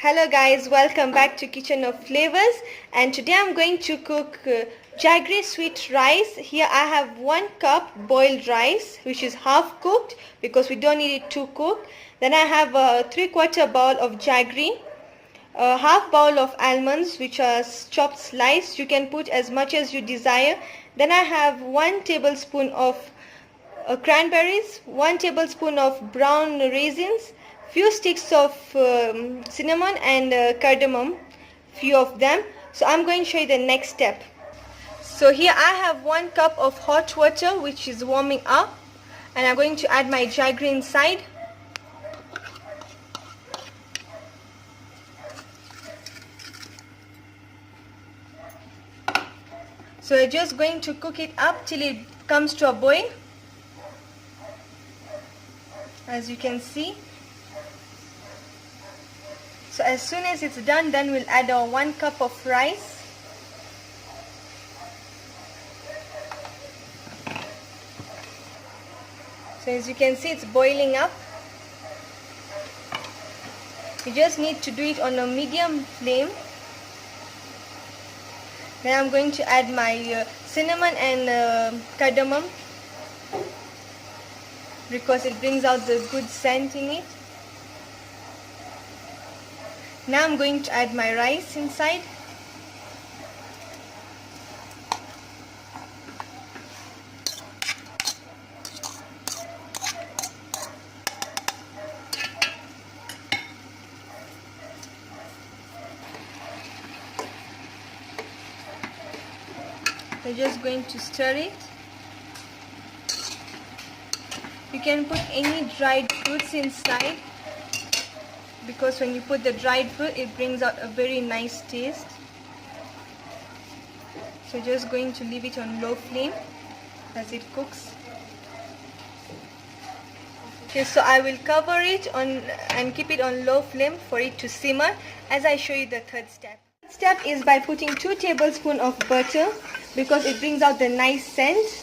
Hello guys, welcome back to Kitchen of Flavors, and today I'm going to cook jaggery sweet rice. Here I have 1 cup boiled rice which is half cooked because we don't need it to cook. Then I have a 3/4 bowl of jaggery, a half bowl of almonds which are chopped sliced. You can put as much as you desire. Then I have 1 tablespoon of cranberries, 1 tablespoon of brown raisins, few sticks of cinnamon and cardamom, few of them. So I'm going to show you the next step. So here I have 1 cup of hot water which is warming up, and I'm going to add my jaggery inside. So we're just going to cook it up till it comes to a boil, as you can see. So as soon as it's done, then we'll add our 1 cup of rice. So as you can see, it's boiling up. You just need to do it on a medium flame. Then I'm going to add my cinnamon and cardamom because it brings out the good scent in it. Now I'm going to add my rice inside. We're just going to stir it. You can put any dried fruits inside, because when you put the dried fruit, it brings out a very nice taste. So just going to leave it on low flame as it cooks. Okay, so I will cover it on and keep it on low flame for it to simmer as I show you the third step. Third step is by putting 2 tablespoons of butter because it brings out the nice scent.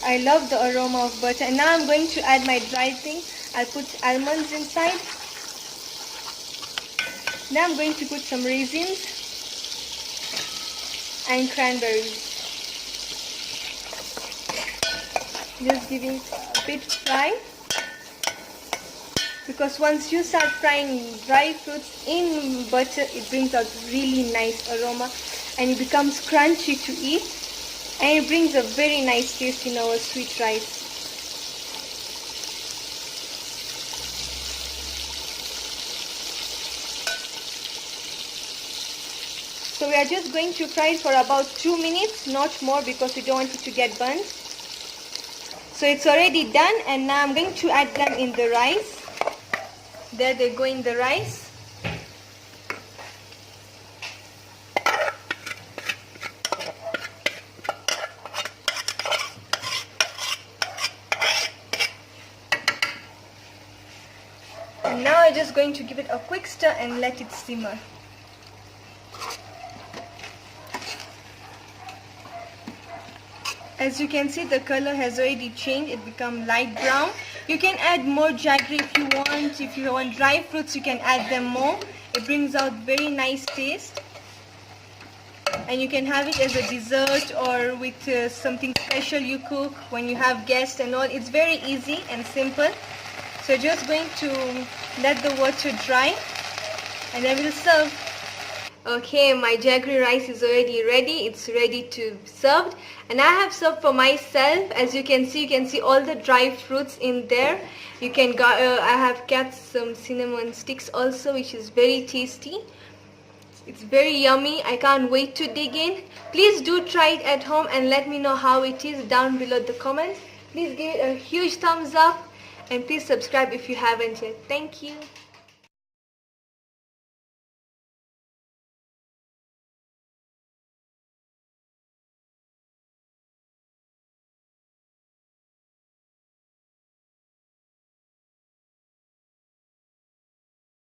I love the aroma of butter. And now I'm going to add my dried things. I'll put almonds inside. Now I'm going to put some raisins and cranberries. Just giving a bit fry, because once you start frying dry fruits in butter, it brings out really nice aroma and it becomes crunchy to eat. And it brings a very nice taste in our sweet rice. So we are just going to fry it for about 2 minutes, not more, because we don't want it to get burnt. So it's already done, and now I'm going to add them in the rice. There they go in the rice. And now I'm just going to give it a quick stir and let it simmer. As you can see, the color has already changed. It become light brown. You can add more jaggery if you want. If you want dry fruits, you can add them more. It brings out very nice taste. And you can have it as a dessert or with something special you cook when you have guests and all. It's very easy and simple. So just going to let the water dry and then we'll serve. Okay, my jaggery rice is already ready. It's ready to be served, and I have served for myself. As you can see all the dry fruits in there. You can I have kept some cinnamon sticks also, which is very tasty. It's very yummy. I can't wait to dig in. Please do try it at home and let me know how it is down below the comments. Please give it a huge thumbs up. And please subscribe if you haven't yet. Thank you.